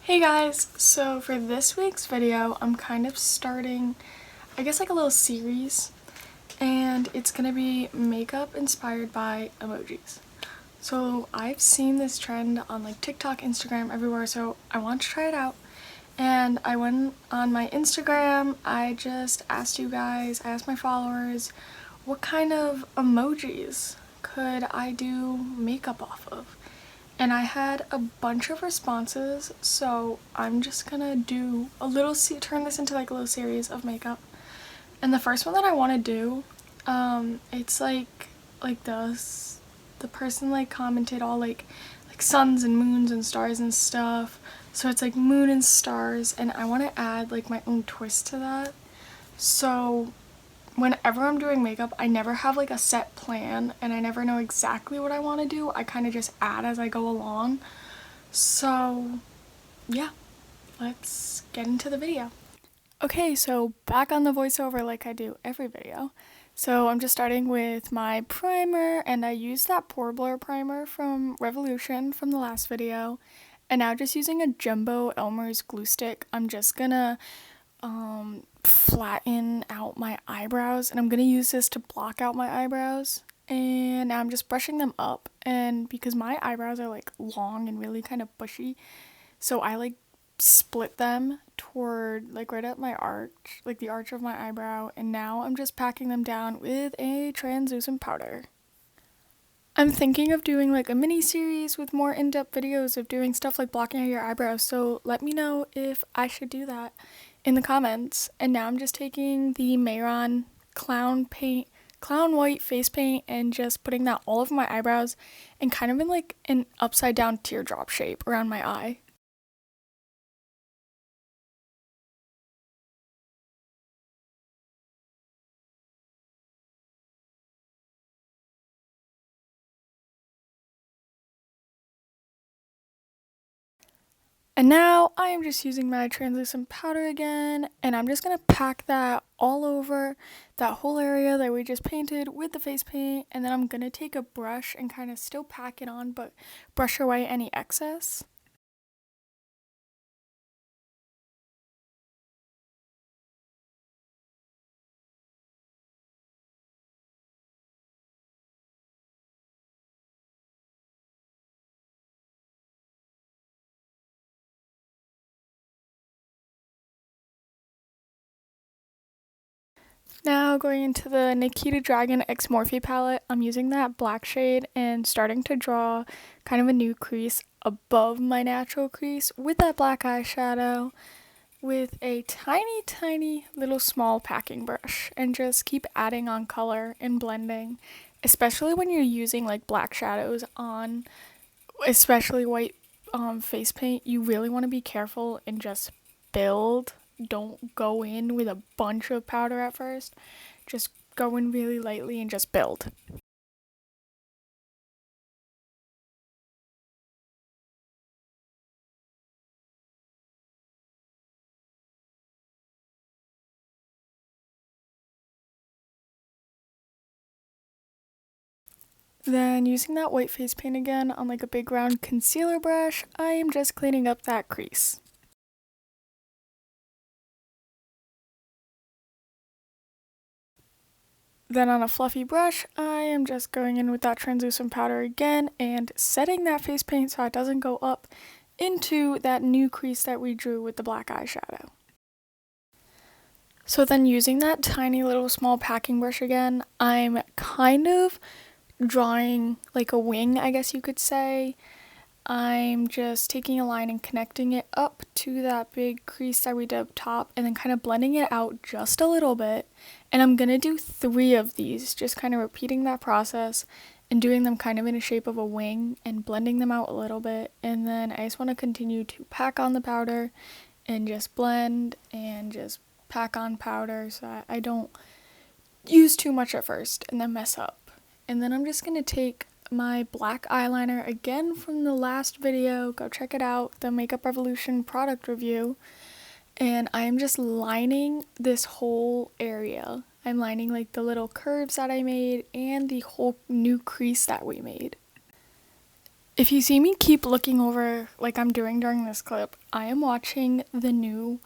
Hey guys, so for this week's video, I'm kind of starting, I guess like a little series, and it's gonna be makeup inspired by emojis. So I've seen this trend on like TikTok, Instagram, everywhere, so I want to try it out. And I went on my Instagram, I just asked you guys, I asked my followers, what kind of emojis could I do makeup off of? And I had a bunch of responses, so I'm just gonna do a little, turn this into like a little series of makeup. And the first one that I want to do, it's like the person like commented all like suns and moons and stars and stuff. So it's like moon and stars, and I want to add like my own twist to that. So whenever I'm doing makeup, I never have like a set plan and I never know exactly what I want to do. I kind of just add as I go along. So yeah, let's get into the video. Okay, so back on the voiceover like I do every video. So I'm just starting with my primer, and I used that pore blur primer from Revolution from the last video. And now just using a jumbo Elmer's glue stick, I'm just gonna flatten out my eyebrows, and I'm gonna use this to block out my eyebrows. And now I'm just brushing them up, and because my eyebrows are like long and really kind of bushy, so I like split them toward like right at my arch, like the arch of my eyebrow, and now I'm just packing them down with a translucent powder. I'm thinking of doing like a mini series with more in-depth videos of doing stuff like blocking out your eyebrows, so let me know if I should do that in the comments. And now I'm just taking the Mayron clown white face paint and just putting that all over my eyebrows and kind of in like an upside down teardrop shape around my eye. And now I am just using my translucent powder again, and I'm just going to pack that all over that whole area that we just painted with the face paint, and then I'm going to take a brush and kind of still pack it on, but brush away any excess. Now going into the Nikita Dragon X Morphe palette, I'm using that black shade and starting to draw kind of a new crease above my natural crease with that black eyeshadow with a tiny little small packing brush, and just keep adding on color and blending, especially when you're using like black shadows on especially white face paint. You really want to be careful and just build. Don't go in with a bunch of powder at first. Just go in really lightly and just build. Then using that white face paint again on like a big round concealer brush, I am just cleaning up that crease. Then on a fluffy brush, I am just going in with that translucent powder again and setting that face paint so it doesn't go up into that new crease that we drew with the black eyeshadow. So then using that tiny little small packing brush again, I'm kind of drawing like a wing, I guess you could say. I'm just taking a line and connecting it up to that big crease that we did up top, and then kind of blending it out just a little bit. And I'm gonna do 3 of these, just kind of repeating that process and doing them kind of in a shape of a wing and blending them out a little bit. And then I just want to continue to pack on the powder and just blend and just pack on powder so I don't use too much at first and then mess up. And then I'm just gonna take my black eyeliner again from the last video, go check it out, the Makeup Revolution product review, and I am just lining this whole area. I'm lining like the little curves that I made and the whole new crease that we made. If you see me keep looking over like I'm doing during this clip, I am watching the new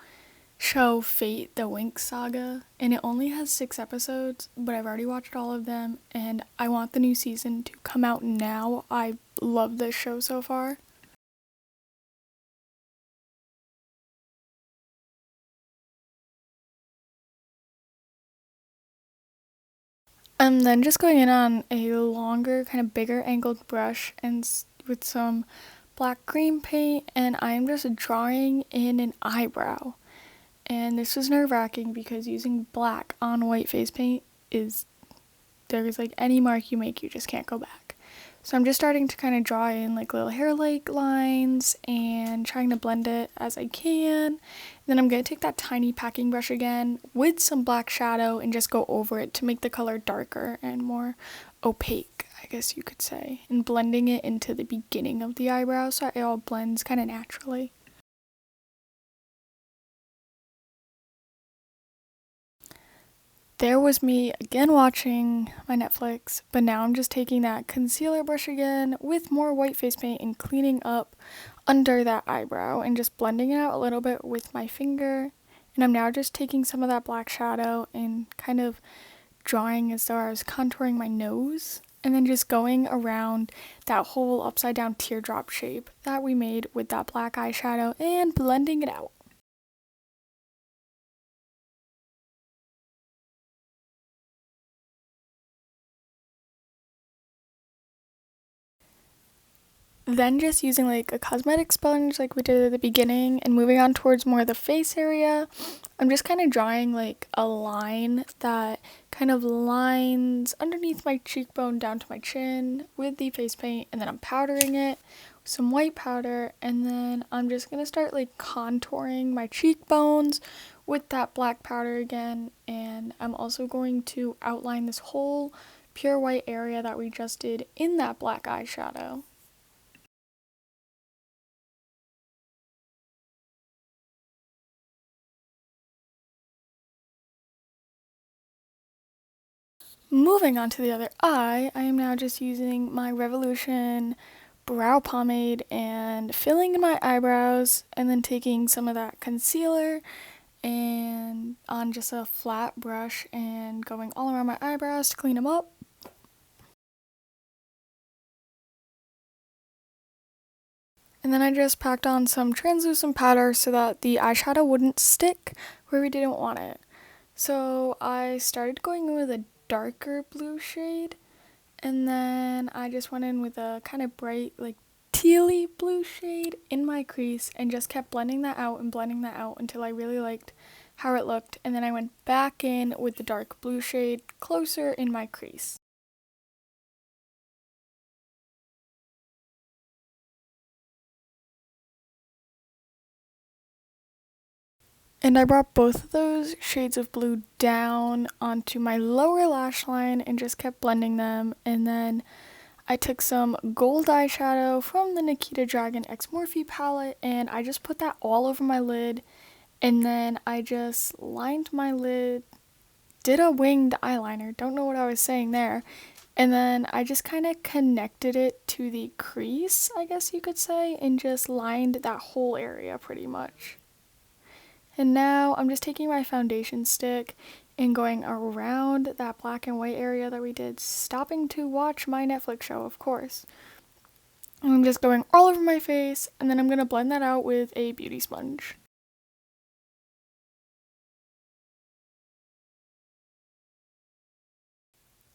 show Fate, the Winx Saga, and it only has 6 episodes, but I've already watched all of them, and I want the new season to come out now. I love this show so far. I'm then just going in on a longer, kind of bigger angled brush and with some black green paint, and I'm just drawing in an eyebrow. And this was nerve-wracking because using black on white face paint is, there's like any mark you make, you just can't go back. So I'm just starting to kind of draw in like little hair-like lines and trying to blend it as I can. And then I'm going to take that tiny packing brush again with some black shadow and just go over it to make the color darker and more opaque, I guess you could say. And blending it into the beginning of the eyebrow so it all blends kind of naturally. There was me again watching my Netflix, but now I'm just taking that concealer brush again with more white face paint and cleaning up under that eyebrow and just blending it out a little bit with my finger. And I'm now just taking some of that black shadow and kind of drawing as though I was contouring my nose, and then just going around that whole upside down teardrop shape that we made with that black eyeshadow and blending it out. Then just using like a cosmetic sponge like we did at the beginning and moving on towards more of the face area, I'm just kind of drawing like a line that kind of lines underneath my cheekbone down to my chin with the face paint, and then I'm powdering it with some white powder, and then I'm just going to start like contouring my cheekbones with that black powder again, and I'm also going to outline this whole pure white area that we just did in that black eyeshadow. Moving on to the other eye, I am now just using my Revolution brow pomade and filling in my eyebrows, and then taking some of that concealer and on just a flat brush and going all around my eyebrows to clean them up. And then I just packed on some translucent powder so that the eyeshadow wouldn't stick where we didn't want it. So I started going in with a darker blue shade, and then I just went in with a kind of bright, like tealy blue shade in my crease and just kept blending that out and blending that out until I really liked how it looked. And then I went back in with the dark blue shade closer in my crease. And I brought both of those shades of blue down onto my lower lash line and just kept blending them. And then I took some gold eyeshadow from the Nikita Dragon X Morphe palette and I just put that all over my lid. And then I just lined my lid, did a winged eyeliner, don't know what I was saying there. And then I just kind of connected it to the crease, I guess you could say, and just lined that whole area pretty much. And now I'm just taking my foundation stick and going around that black and white area that we did, stopping to watch my Netflix show, of course. And I'm just going all over my face, and then I'm going to blend that out with a beauty sponge.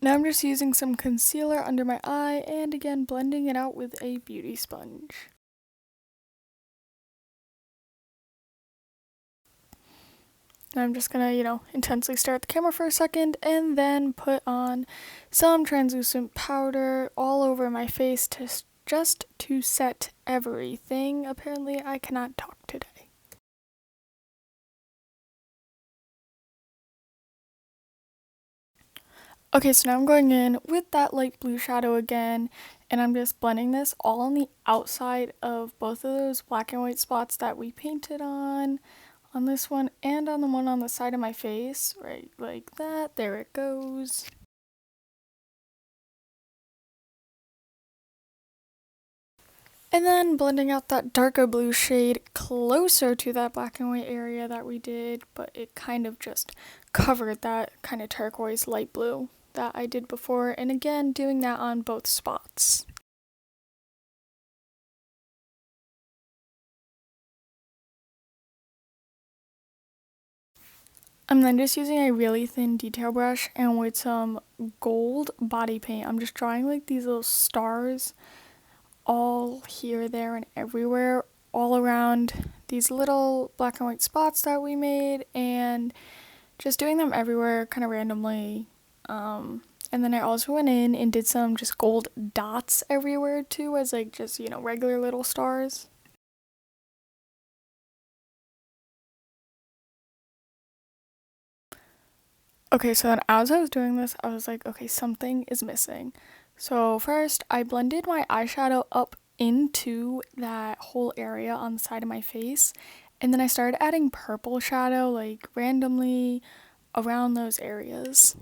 Now I'm just using some concealer under my eye and again blending it out with a beauty sponge. And I'm just gonna, intensely stare at the camera for a second and then put on some translucent powder all over my face just to set everything. Apparently I cannot talk today. Okay, so now I'm going in with that light blue shadow again, and I'm just blending this all on the outside of both of those black and white spots that we painted on this one and on the one on the side of my face, right like that. There it goes. And then blending out that darker blue shade closer to that black and white area that we did, but it kind of just covered that kind of turquoise light blue that I did before. And again, doing that on both spots. I'm then just using a really thin detail brush and with some gold body paint, I'm just drawing like these little stars all here, there, and everywhere, all around these little black and white spots that we made, and just doing them everywhere kind of randomly. And then I also went in and did some just gold dots everywhere too, as like just, regular little stars. Okay, so then as I was doing this, I was like, okay, something is missing. So first, I blended my eyeshadow up into that whole area on the side of my face, and then I started adding purple shadow like randomly around those areas.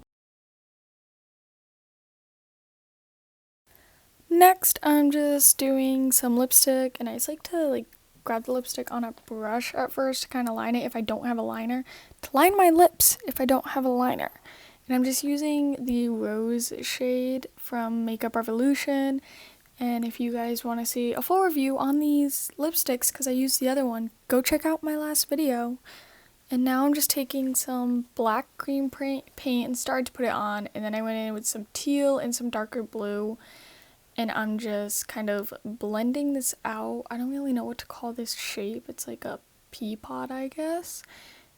Next, I'm just doing some lipstick, and I just like to grab the lipstick on a brush at first to kind of line it if I don't have a liner, to line my lips if I don't have a liner. And I'm just using the rose shade from Makeup Revolution. And if you guys want to see a full review on these lipsticks, because I used the other one, go check out my last video. And now I'm just taking some black cream paint and started to put it on, and then I went in with some teal and some darker blue. And I'm just kind of blending this out. I don't really know what to call this shape. It's like a pea pod, I guess.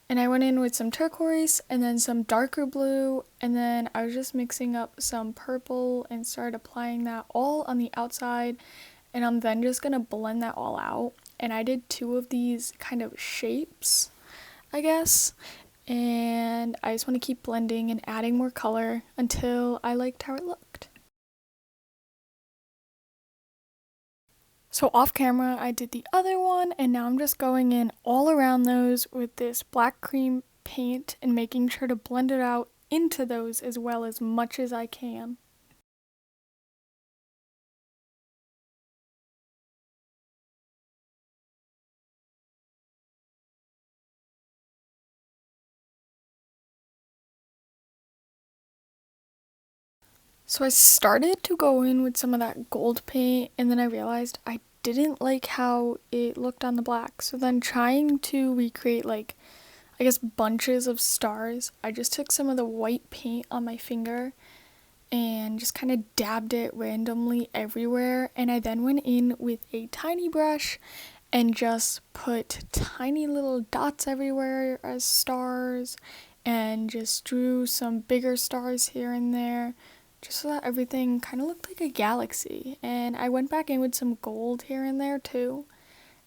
And I went in with some turquoise and then some darker blue, and then I was just mixing up some purple and started applying that all on the outside. And I'm then just gonna blend that all out. And I did 2 of these kind of shapes, I guess. And I just want to keep blending and adding more color until I liked how it looked. So off camera, I did the other one, and now I'm just going in all around those with this black cream paint and making sure to blend it out into those as well as much as I can. So I started to go in with some of that gold paint, and then I realized I didn't like how it looked on the black. So then trying to recreate I guess bunches of stars, I just took some of the white paint on my finger and just kind of dabbed it randomly everywhere. And I then went in with a tiny brush and just put tiny little dots everywhere as stars, and just drew some bigger stars here and there, just so that everything kind of looked like a galaxy. And I went back in with some gold here and there too.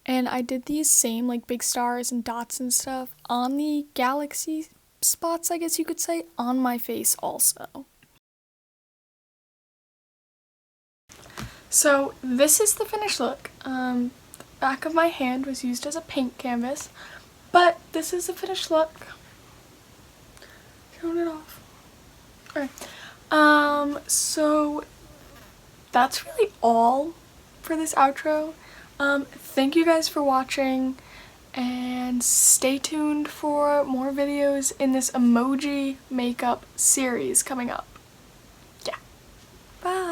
And I did these same big stars and dots and stuff on the galaxy spots, I guess you could say, on my face also. So this is the finished look. The back of my hand was used as a paint canvas, but this is the finished look. Turn it off. Alright. So that's really all for this outro. Thank you guys for watching, and stay tuned for more videos in this emoji makeup series coming up.